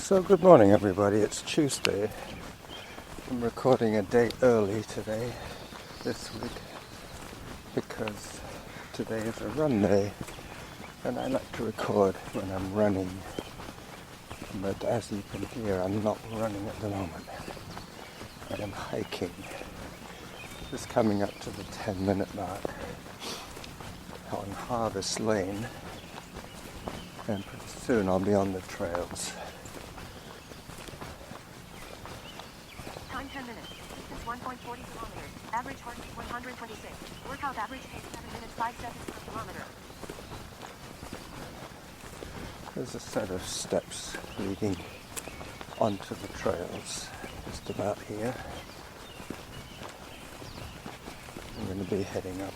So good morning everybody, it's Tuesday. I'm recording a day early today, this week, because today is a run day and I like to record when I'm running. But as you can hear, I'm not running at the moment. I am hiking. Just coming up to the 10-minute mark on Harvest Lane, and pretty soon I'll be on the trails. Time 10 minutes. Distance 1.40 kilometers. Average heart rate 126. Workout average pace 7 minutes 5 seconds per kilometer. There's a set of steps leading onto the trails just about here. I'm going to be heading up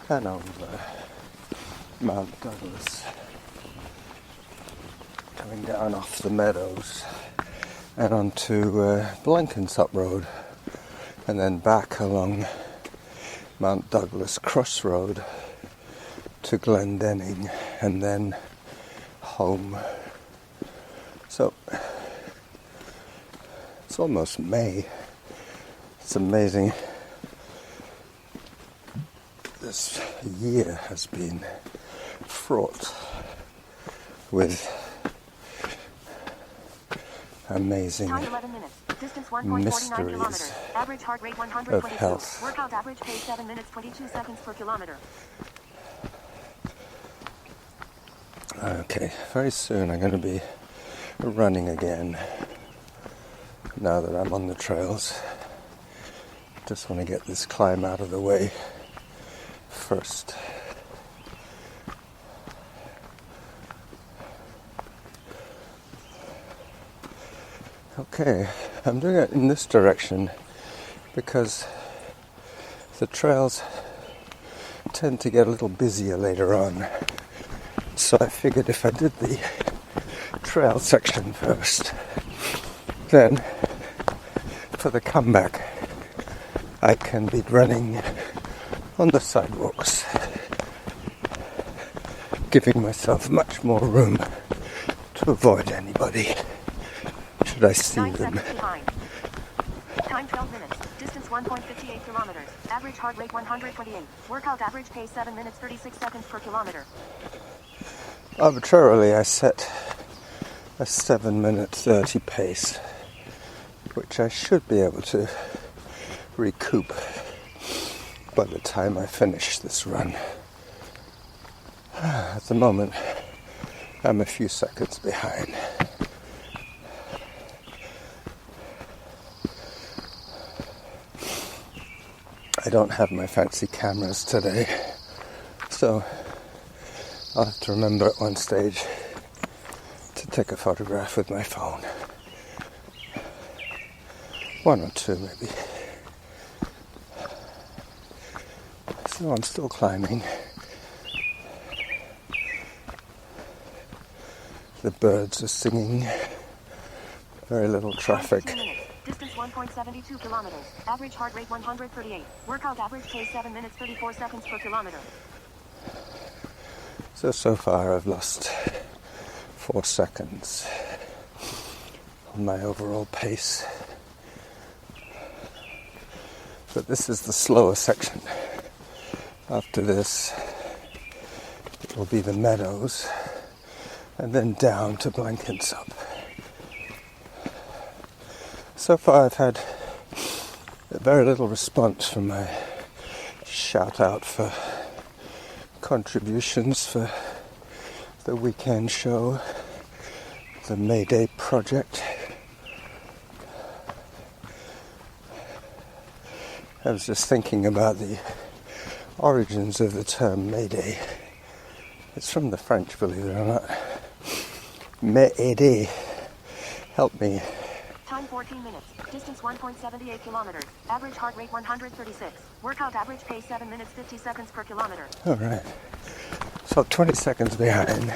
and over Mt.Douglas, coming down off the meadows and onto Blenkinsop Road, and then back along Mt.Douglas Crossroad to Glendenning, and then home. So it's almost May. It's amazing. This year has been fraught with amazing Time 11 minutes. Distance 1.49 kilometers. Average heart rate 122. of health. Workout average pace 7 minutes 22 seconds per kilometer. Okay, very soon I'm going to be running again now that I'm on the trails. Just want to get this climb out of the way first. Okay, I'm doing it in this direction because the trails tend to get a little busier later on. So I figured if I did the trail section first, then for the comeback I can be running on the sidewalks, giving myself much more room to avoid anybody should I see 9 them. seconds behind. Time 12 minutes. Distance 1.58 kilometers. Average heart rate 128. Workout average pace 7 minutes 36 seconds per kilometer. Arbitrarily I set a 7-minute 30 pace, which I should be able to recoup by the time I finish this run. At the moment I'm a few seconds behind. I don't have my fancy cameras today, so I'll have to remember at one stage to take a photograph with my phone. One or two maybe. So I'm still climbing. The birds are singing. Very little traffic. Distance 1.72 kilometers. Average heart rate 138. Workout average pace 7 minutes 34 seconds per kilometer. So far I've lost 4 seconds on my overall pace. But this is the slower section. After this, it will be the meadows, and then down to Blenkinsop. So far I've had very little response from my shout out for contributions for the weekend show, the May Day project. I was just thinking about the origins of the term May Day. It's from the French, believe it or not. M'aider. Help me. Time 14 minutes. Distance 1.78 kilometers. Average heart rate 136. Workout average pace 7 minutes 50 seconds per kilometer. Alright. So 20 seconds behind.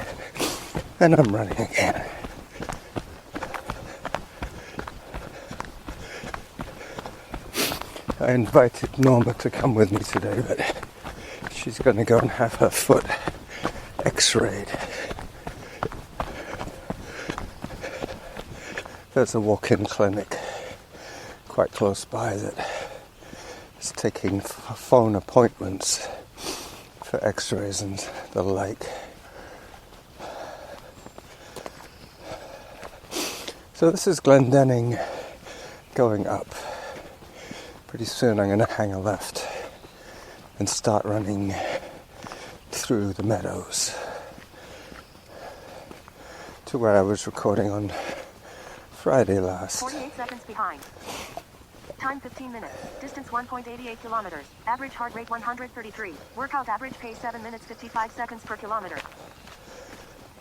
And I'm running again. I invited Norma to come with me today, but she's going to go and have her foot x-rayed. There's a walk-in clinic quite close by that is taking phone appointments for x-rays and the like. So this is Glendenning going up. Pretty soon I'm going to hang a left and start running through the meadows to where I was recording on Friday last. 48 seconds behind. Time 15 minutes. Distance 1.88 kilometers. Average heart rate 133. Workout average pace 7 minutes 55 seconds per kilometer.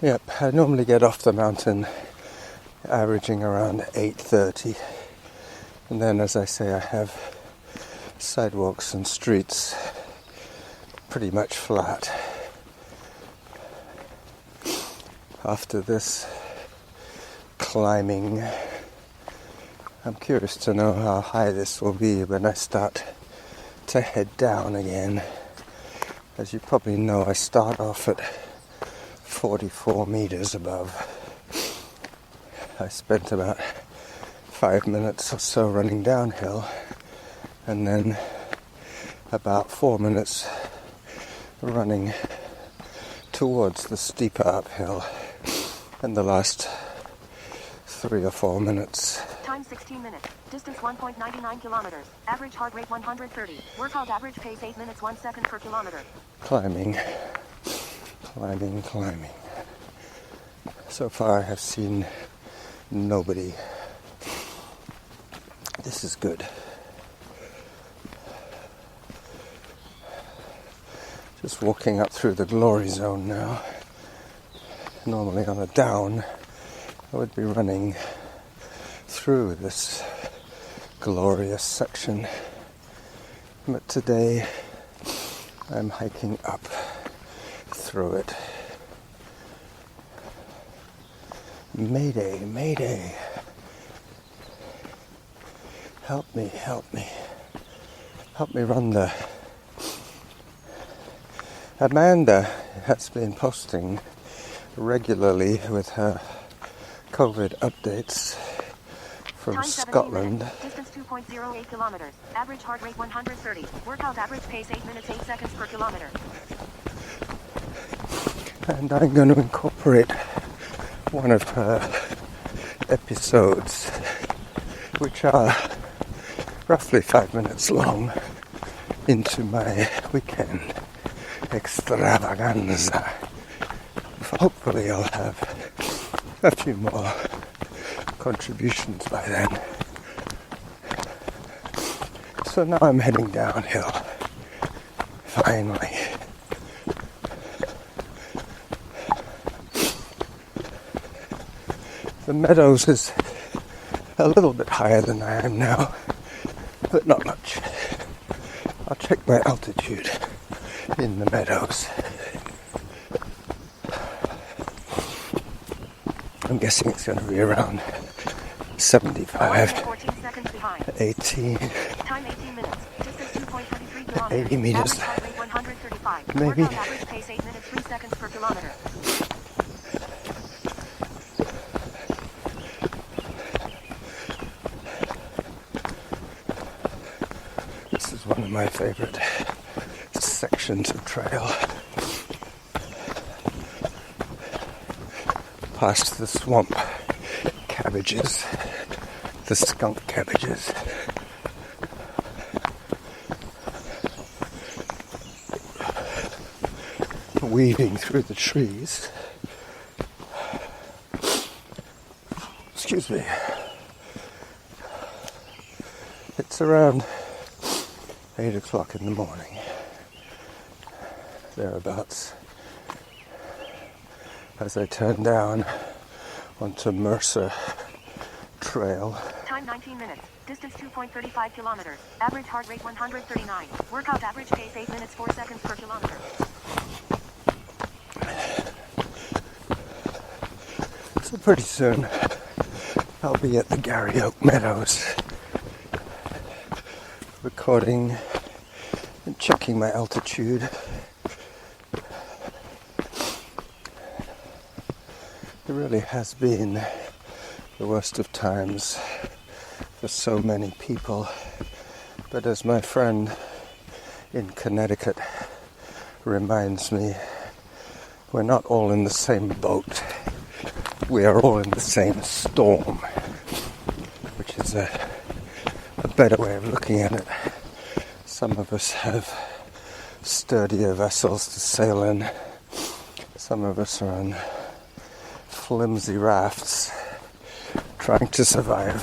Yep, I normally get off the mountain averaging around 8:30. And then, as I say, I have sidewalks and streets pretty much flat. After this climbing, I'm curious to know how high this will be when I start to head down again. As you probably know, I start off at 44 meters above. I spent about 5 minutes or so running downhill, and then about 4 minutes running towards the steeper uphill, and the last 3 or 4 minutes. Time 16 minutes. Distance 1.99 kilometers. Average heart rate 130. Workout average pace 8 minutes 1 second per kilometer. Climbing. So far I have seen nobody. This is good. Just walking up through the glory zone now. Normally on a down, I would be running through this glorious section. But today I'm hiking up through it. Mayday, mayday. Help me. Help me run the... Amanda has been posting regularly with her COVID updates from Time Scotland. Distance 2.08 kilometers. Average heart rate 130. Workout average pace 8 minutes 8 seconds per kilometer. And I'm going to incorporate one of her episodes, which are roughly 5 minutes long, into my weekend extravaganza. Hopefully I'll have a few more contributions by then. So now I'm heading downhill. Finally. The meadows is a little bit higher than I am now, but not much. I'll check my altitude in the meadows. I'm guessing it's going to be around 75, 14 seconds behind. 18, Time 18 minutes. Distance 2.23 kilometers. 80 meters. Average heart rate 135. Maybe. Workout average pace 8 minutes 3 seconds per kilometer. This is one of my favorite sections of trail. Past the swamp cabbages, the skunk cabbages. Weaving through the trees. Excuse me. It's around 8 o'clock in the morning. Thereabouts. As I turn down onto Mercer Trail. Time 19 minutes. Distance 2.35 kilometers. Average heart rate 139. Workout average pace 8 minutes 4 seconds per kilometer. So pretty soon I'll be at the Gary Oak Meadows recording and checking my altitude. It really has been the worst of times for so many people. But as my friend in Connecticut reminds me, we're not all in the same boat. We are all in the same storm, which is a better way of looking at it. Some of us have sturdier vessels to sail in. Some of us are on flimsy rafts trying to survive.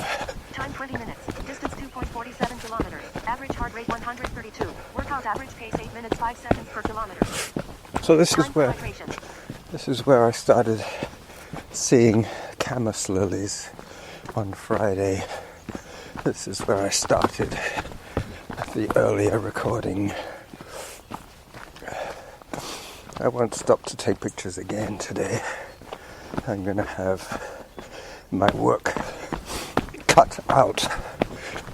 Time 20 minutes. Distance 2.47 kilometers. Average heart rate 132. Workout average pace 8 minutes 5 seconds per kilometer. So this Time for hydration. is where I started seeing Camus lilies on Friday. This is where I started the earlier recording. I won't stop to take pictures again today. I'm going to have my work cut out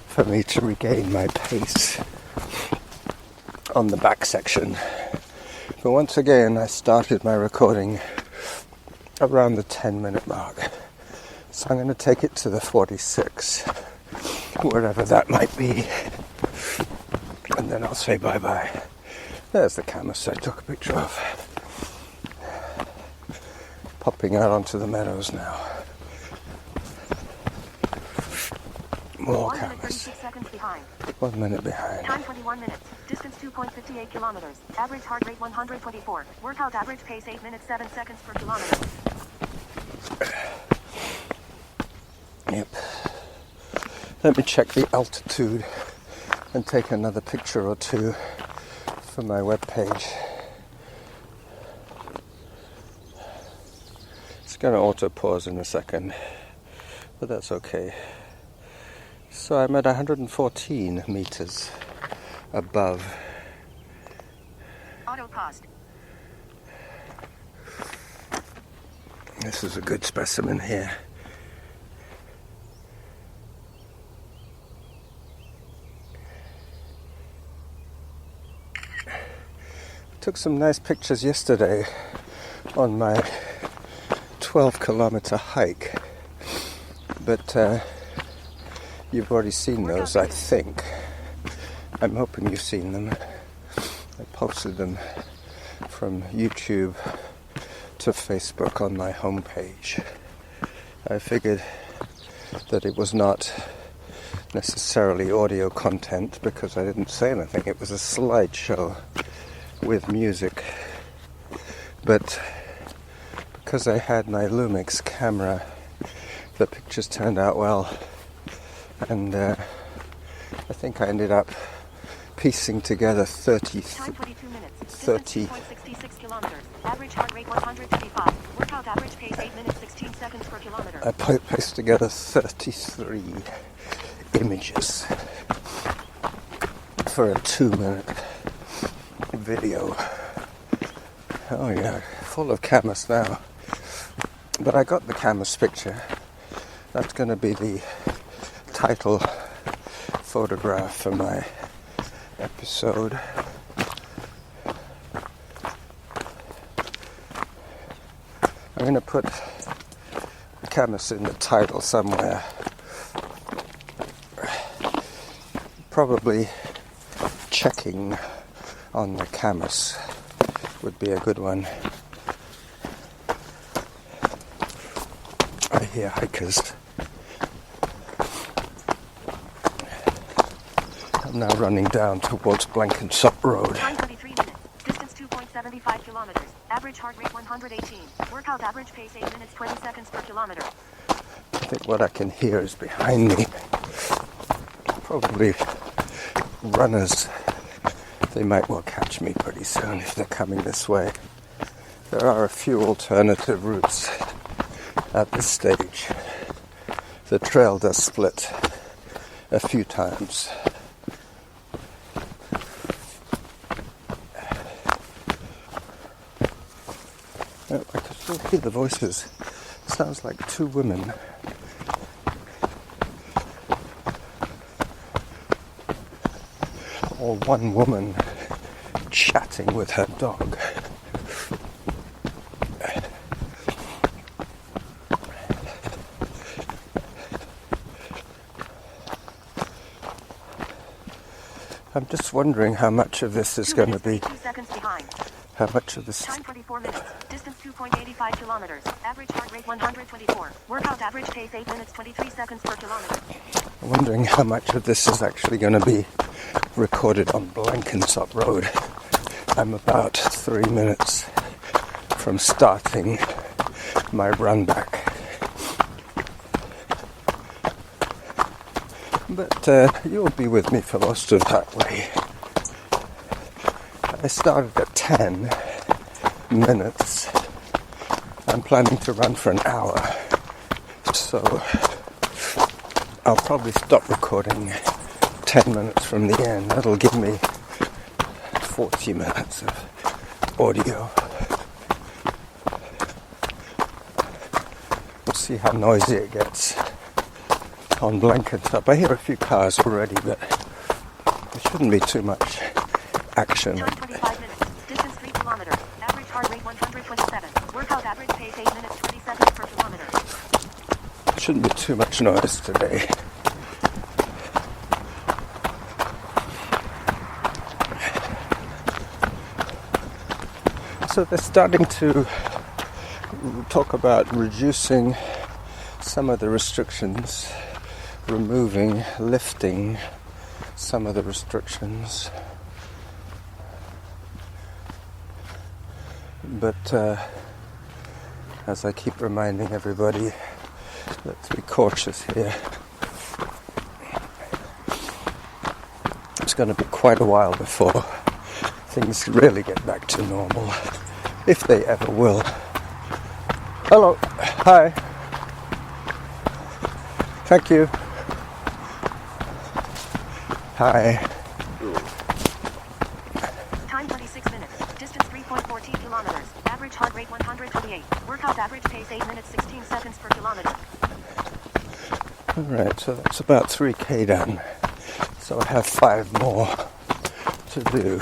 for me to regain my pace on the back section. But once again, I started my recording around the 10-minute mark. So I'm going to take it to the 46, wherever that might be. And then I'll say bye-bye. There's the Camus I took a picture of. Popping out onto the meadows now. More 1 minute Camus. 36 seconds behind. 1 minute behind. Time 21 minutes. Distance 2.58 kilometers. Average heart rate 124. Workout average pace 8 minutes 7 seconds per kilometer. Yep. Let me check the altitude and take another picture or two for my webpage. It's going to auto pause in a second, but that's okay. So I'm at 114 meters above. Auto paused. This is a good specimen here. Took some nice pictures yesterday on my 12-kilometer hike, but you've already seen those, I think. I'm hoping you've seen them. I posted them from YouTube to Facebook on my homepage. I figured that it was not necessarily audio content because I didn't say anything. It was a slideshow with music, but because I had my Lumix camera, the pictures turned out well, and I think I ended up piecing together 30. Time 22 minutes. 2.66 kilometers. Average heart rate 135. Workout average pace 8 minutes 16 seconds per kilometer. I pieced together 33 images for a 2-minute video. Oh yeah, full of Camus now. But I got the Camus picture. That's going to be the title photograph for my episode. I'm going to put Camus in the title somewhere. Probably checking on the Camus would be a good one. I hear hikers. I'm now running down towards Blenkinsop Road. Time 23 minutes. Distance 2.75 kilometers. Average heart rate 118. Workout average pace 8 minutes 20 seconds per kilometer. I think what I can hear is behind me. Probably runners. They might well catch me pretty soon if they're coming this way. There are a few alternative routes at this stage. The trail does split a few times. Oh, I can still hear the voices. Sounds like two women. Or one woman chatting with her dog. I'm just wondering how much of this is 2 going to minutes, be, 2 seconds behind. how much of this, Time 44 minutes. Distance 2.85 kilometers. Average heart rate 124. Workout average pace 8 minutes 23 seconds per kilometer. I'm wondering how much of this is actually going to be recorded on Blenkinsop Road. I'm about 3 minutes from starting my run back. But you'll be with me for most of that way. I started at 10 minutes. I'm planning to run for an hour. So I'll probably stop recording 10 minutes from the end. That'll give me 40 minutes of audio. We'll see how noisy it gets on Blenkinsop. I hear a few cars already, but there shouldn't be too much action. Time 25 minutes. Distance 3 kilometers. Average heart rate 127. Workout average pace 8 minutes 20 seconds per kilometer. Shouldn't be too much noise today. So they're starting to talk about reducing some of the restrictions, lifting some of the restrictions. But as I keep reminding everybody, let's be cautious here. It's going to be quite a while before things really get back to normal, if they ever will. Hello. Hi. Thank you. Hi. Time 26 minutes. Distance 3.14 kilometers. Average heart rate 128. Workout average pace 8 minutes 16 seconds per kilometer. Alright, so that's about 3k done. So I have 5 more to do.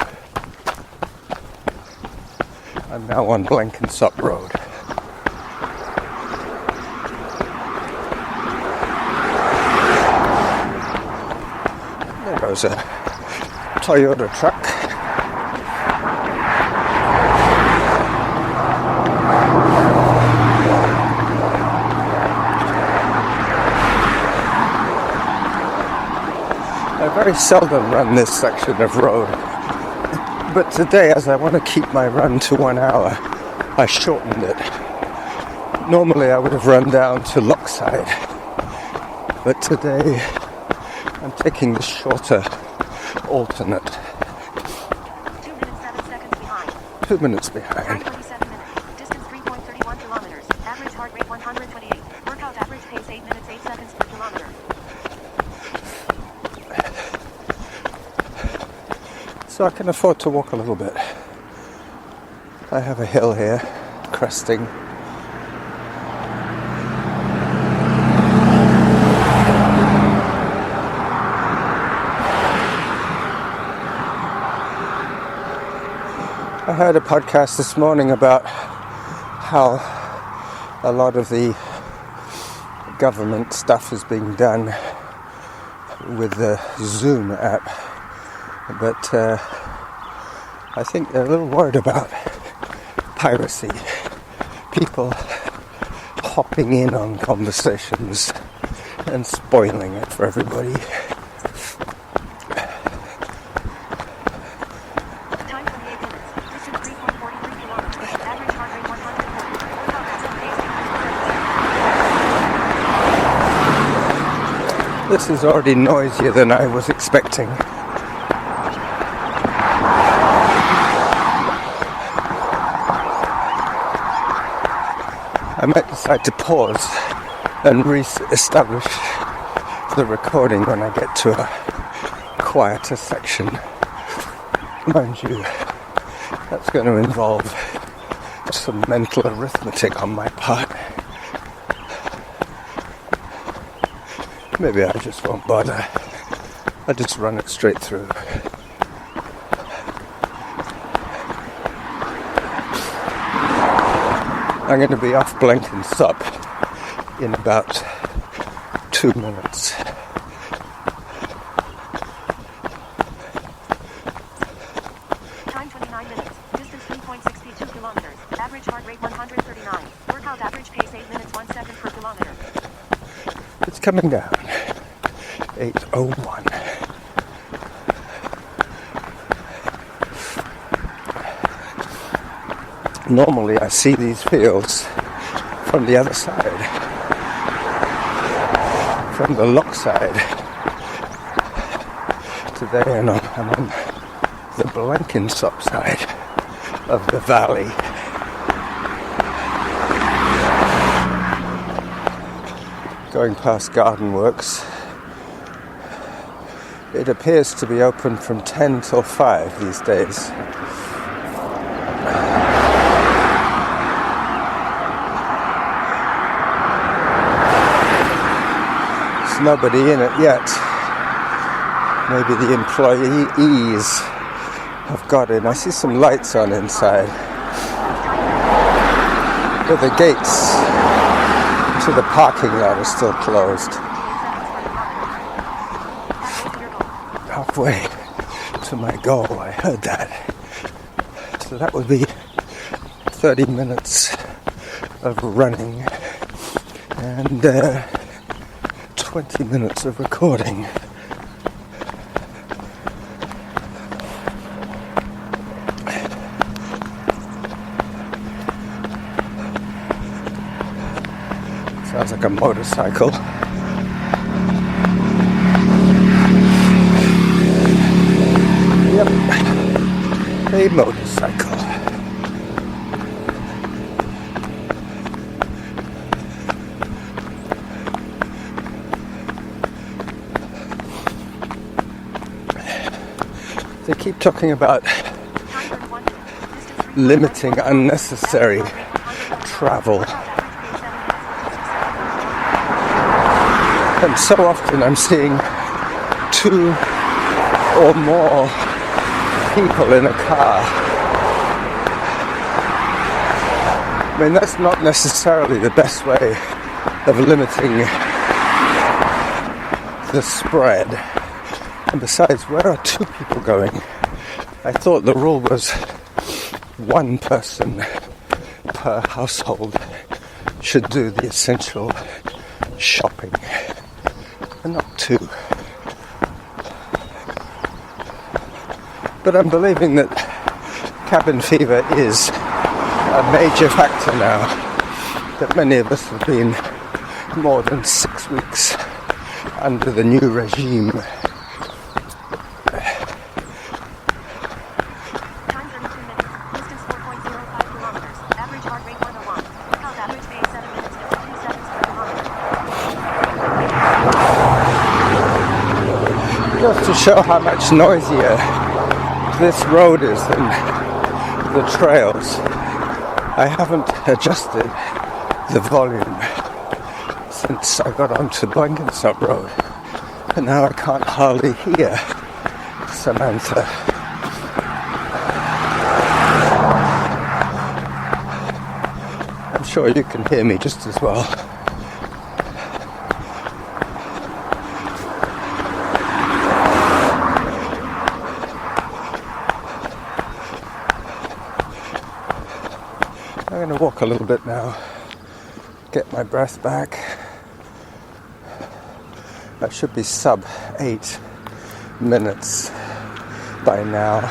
I'm now on Blenkinsop Road. There goes a Toyota truck. I very seldom run this section of road, but today, as I want to keep my run to 1 hour, I shortened it. Normally I would have run down to Lockside, but today I'm taking the shorter alternate. 2 minutes 7 seconds behind. 2 minutes Time behind. 27 minutes. Distance 3.31 kilometers. Average heart rate 128. Workout average pace 8 minutes 8 seconds per kilometer. So I can afford to walk a little bit. I have a hill here, cresting. I heard a podcast this morning about how a lot of the government stuff is being done with the Zoom app. But I think they're a little worried about piracy. People hopping in on conversations and spoiling it for everybody. Time 28 minutes. Distance 3.43 kilometers. Average heart rate 140. Workout average pace 8 minutes 7 seconds. This is already noisier than I was expecting. I might decide to pause and re-establish the recording when I get to a quieter section. Mind you, that's going to involve some mental arithmetic on my part. Maybe I just won't bother. I'll just run it straight through. I'm going to be off Blenkinsop in about 2 minutes. seconds per kilometer. It's coming down. 8:01. Normally I see these fields from the other side, from the lock side. Today I'm on the Blenkinsop side of the valley. Going past Garden Works. It appears to be open from 10 till 5 these days. There's nobody in it yet. Maybe the employees have got in. I see some lights on inside. But the gates to the parking lot are still closed. Halfway to my goal, I heard that. So that would be 30 minutes of running and 20 minutes of recording. Sounds like a motorcycle. Yep, a motorcycle. They keep talking about limiting unnecessary travel. And so often I'm seeing 2 or more people in a car. I mean, that's not necessarily the best way of limiting the spread. And besides, where are 2 people going? I thought the rule was 1 person per household should do the essential shopping, and not 2. But I'm believing that cabin fever is a major factor now, that many of us have been more than 6 weeks under the new regime. Time 32 minutes. Distance 4.05 kilometers. Average heart rate 101. Workout average pace 7 minutes 52 seconds per kilometer. Just to show how much noisier this road is than the trails, I haven't adjusted the volume since I got onto Blenkinsop Road, and now I can't hardly hear Samantha. I'm sure you can hear me just as well. I'm going to walk a little bit now, get my breath back. I should be sub 8 minutes by now.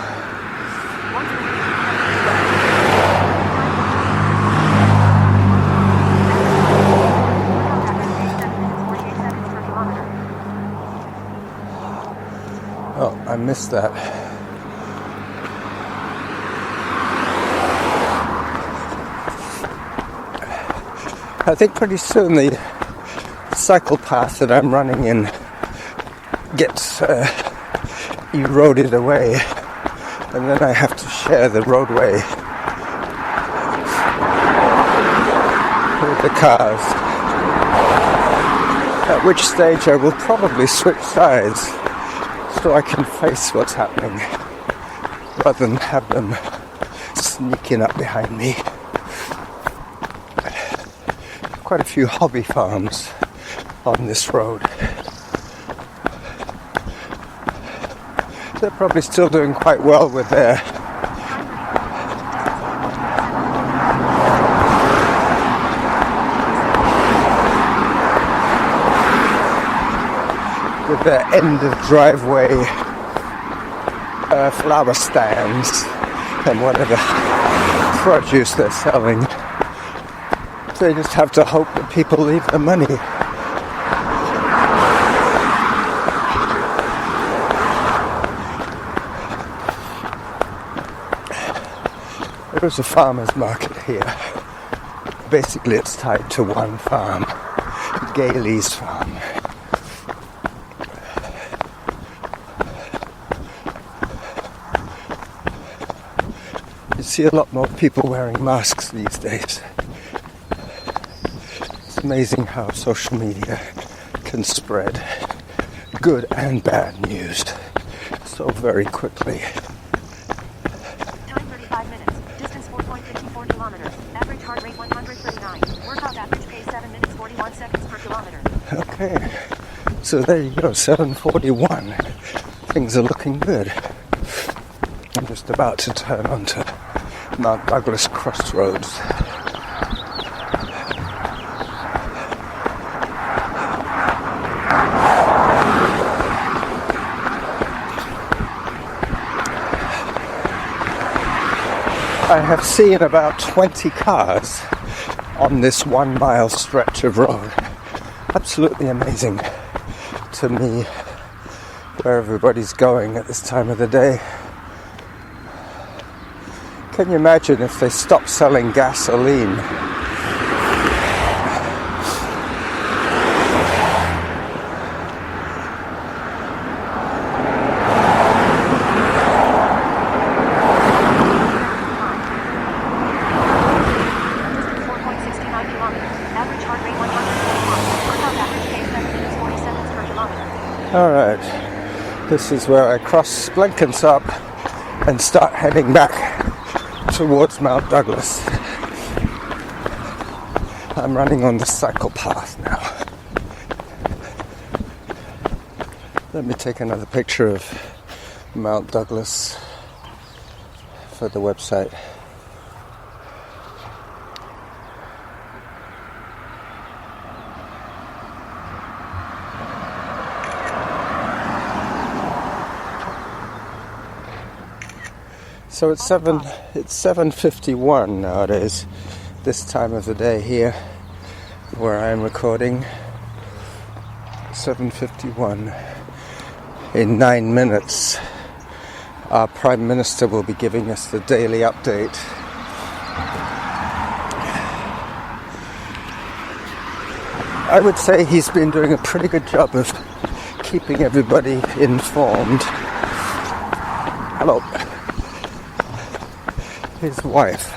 Oh, I missed that. I think pretty soon the cycle path that I'm running in gets eroded away, and then I have to share the roadway with the cars, at which stage I will probably switch sides so I can face what's happening rather than have them sneaking up behind me. Quite a few hobby farms on this road. They're probably still doing quite well with their with their end of driveway flower stands and whatever produce they're selling. They just have to hope that people leave the money. There is a farmer's market here. Basically it's tied to one farm, Gailey's farm. You see a lot more people wearing masks these days. It's amazing how social media can spread good and bad news so very quickly. Time 35 minutes. Distance 4.54 kilometers. Average heart rate 139. Workout average pace 7 minutes 41 seconds per kilometer. Okay, so there you go, 7:41. Things are looking good. I'm just about to turn onto Mt.Douglas crossroads. I have seen about 20 cars on this 1 mile stretch of road. Absolutely amazing to me where everybody's going at this time of the day. Can you imagine if they stopped selling gasoline? Alright, this is where I cross Blenkinsop and start heading back towards Mt.Douglas. I'm running on the cycle path now. Let me take another picture of Mt.Douglas for the website. So it's 7:51 nowadays, this time of the day here where I'm recording. 7:51. In 9 minutes, our Prime Minister will be giving us the daily update. I would say he's been doing a pretty good job of keeping everybody informed. Hello. His wife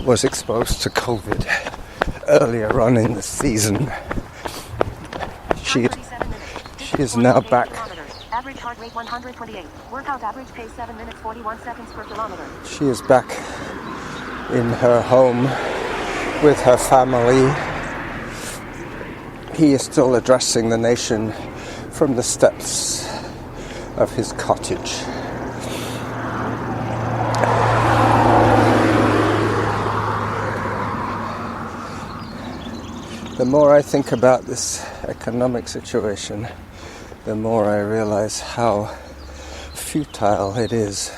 was exposed to COVID earlier on in the season. She is now back. Average heart rate 128. Workout average pace 7 minutes 41 seconds per kilometer. She is back in her home with her family. He is still addressing the nation from the steps of his cottage. The more I think about this economic situation, the more I realize how futile it is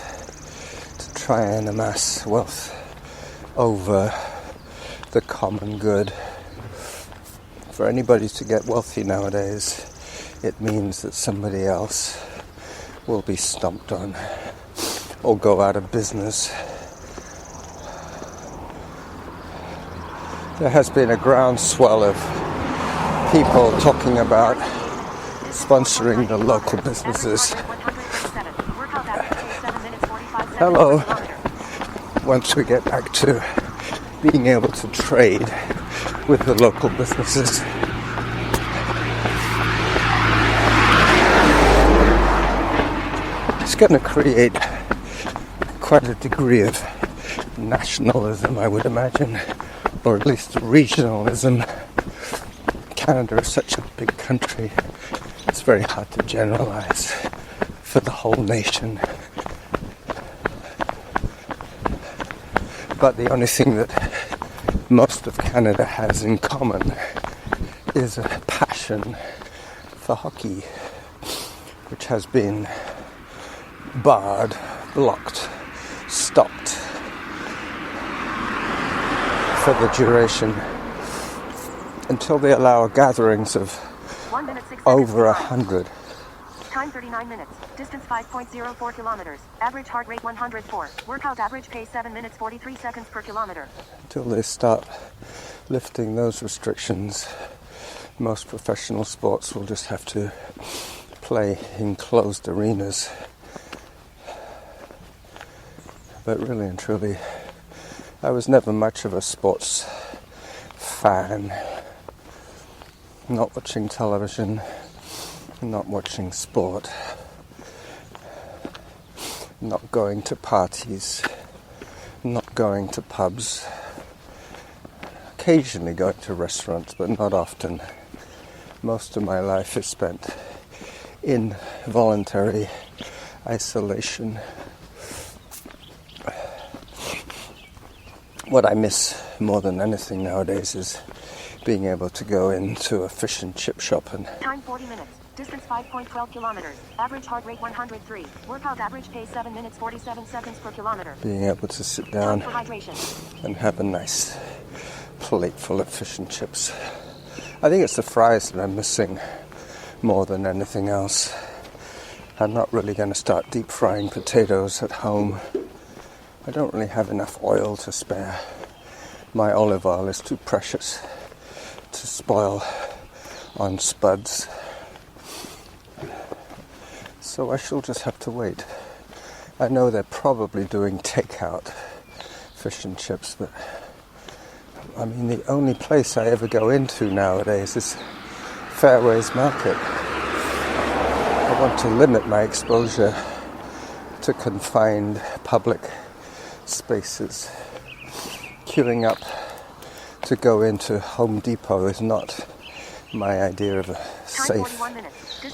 to try and amass wealth over the common good. For anybody to get wealthy nowadays, it means that somebody else will be stomped on or go out of business. There has been a groundswell of people talking about sponsoring the local businesses. Hello. Once we get back to being able to trade with the local businesses. It's going to create quite a degree of nationalism, I would imagine, or at least regionalism. Canada is such a big country, it's very hard to generalize for the whole nation. But the only thing that most of Canada has in common is a passion for hockey. which has been barred, blocked, stopped for the duration until they allow gatherings of 1 minute 6 seconds over behind. 100. Time 39 minutes. Distance 5.04 kilometers. Average heart rate 104. Workout average pace 7 minutes 43 seconds per kilometer. Until they start lifting those restrictions, most professional sports will just have to play in closed arenas. But really and truly, I was never much of a sports fan. Not watching television, not watching sport, not going to parties, not going to pubs, occasionally going to restaurants, but not often. Most of my life is spent in voluntary isolation. What I miss more than anything nowadays is being able to go into a fish and chip shop and... Time 40 minutes. Distance 5.12 kilometers. Average heart rate 103. Workout average pace 7 minutes 47 seconds per kilometer. being able to sit Time down for hydration. and have a nice plate full of fish and chips. I think it's the fries that I'm missing more than anything else. I'm not really going to start deep frying potatoes at home. I don't really have enough oil to spare. My olive oil is too precious to spoil on spuds. So I shall just have to wait. I know they're probably doing takeout fish and chips, but I mean the only place I ever go into nowadays is Fairways Market. I want to limit my exposure to confined public spaces. Queuing up to go into Home Depot is not my idea of a safe,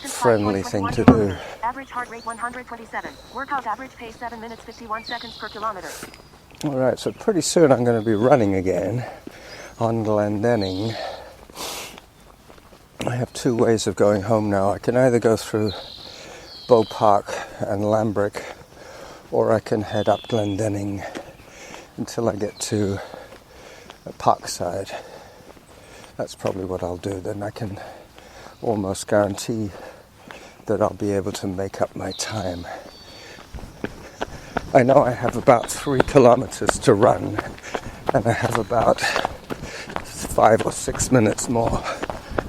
friendly thing to do. Average heart rate 127. Workout average pace 7 minutes 51 seconds per kilometer. Alright, so pretty soon I'm going to be running again on Glendenning. I have two ways of going home now. I can either go through Bow Park and Lambrick, or I can head up Glendenning until I get to Parkside. That's probably what I'll do. Then I can almost guarantee that I'll be able to make up my time. I know I have about 3 kilometers to run, and I have about 5 or 6 minutes more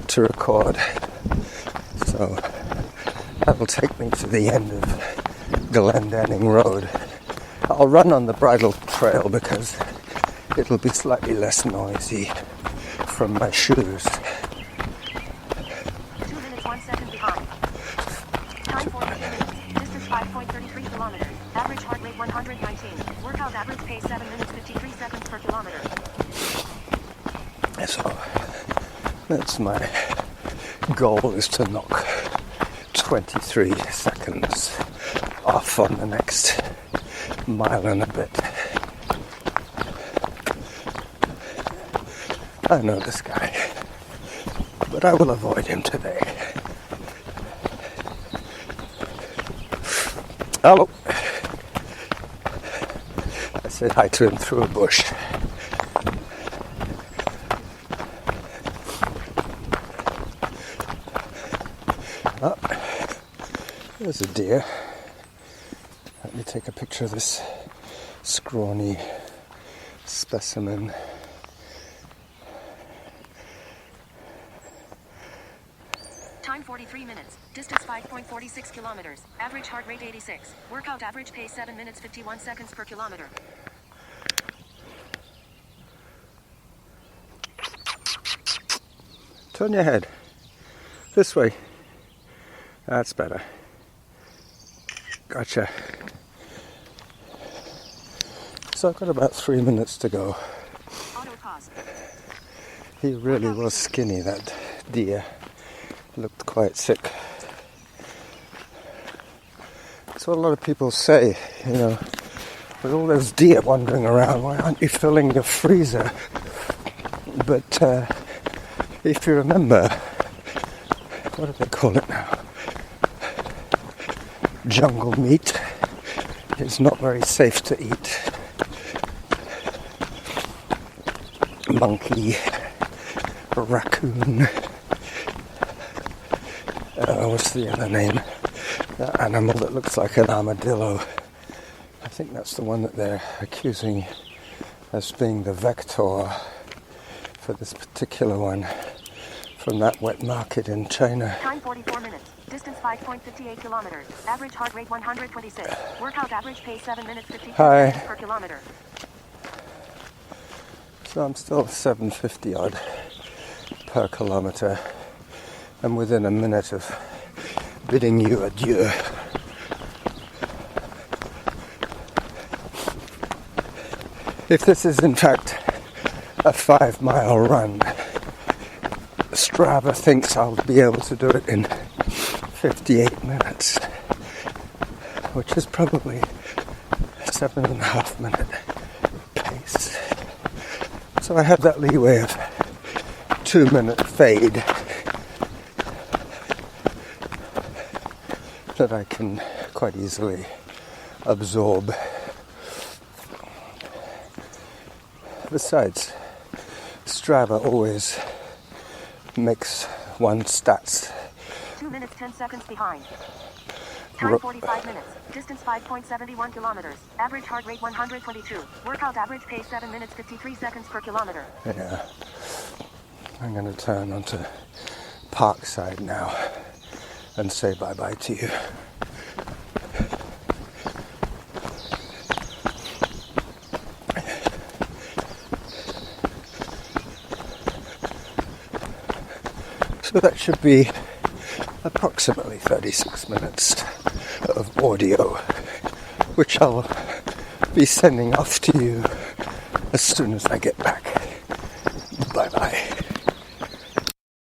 to record. So that will take me to the end of Glendenning Road. I'll run on the bridle trail because it'll be slightly less noisy from my shoes. 2 minutes 1 second behind. Time 42 minutes. Distance 5.33 kilometers. Average heart rate 119. Workout average pace 7 minutes 53 seconds per kilometer. So that's my goal, is to knock 23 seconds off on the next mile and a bit. I know this guy, but I will avoid him today. Hello. I said hi to him through a bush. Oh, there's a deer. Let me take a picture of this scrawny specimen. Time 43 minutes. Distance 5.46 kilometers. Average heart rate 86. Workout average pace 7 minutes 51 seconds per kilometer. Turn your head. This way. That's better. Gotcha. So I've got about 3 minutes to go. Auto pause. He really was skinny, that deer. Looked quite sick. That's what a lot of people say, you know, with all those deer wandering around, why aren't you filling your freezer? But if you remember, what do they call it now? jungle meat is not very safe to eat. Monkey, raccoon, what's the other name? That animal that looks like an armadillo. I think that's the one that they're accusing as being the vector for this particular one from that wet market in China. Time 44 minutes. Distance 5.58 kilometers. Average heart rate 126. Workout average pace 7 minutes 52 seconds per kilometer. So I'm still 750 odd per kilometer. I'm within a minute of bidding you adieu. If this is in fact a 5-mile run, Strava thinks I'll be able to do it in 58 minutes, which is probably a 7.5 minute pace. So I have that leeway of 2-minute fade that I can quite easily absorb. Besides, Strava always makes one stats 2 minutes 10 seconds behind. Time 45 minutes. Distance 5.71 kilometers. Average heart rate 122. Workout average pace 7 minutes 53 seconds per kilometer. Yeah. I'm going to turn onto Parkside now and say bye-bye to you. So that should be approximately 36 minutes of audio, which I'll be sending off to you as soon as I get back. Bye-bye.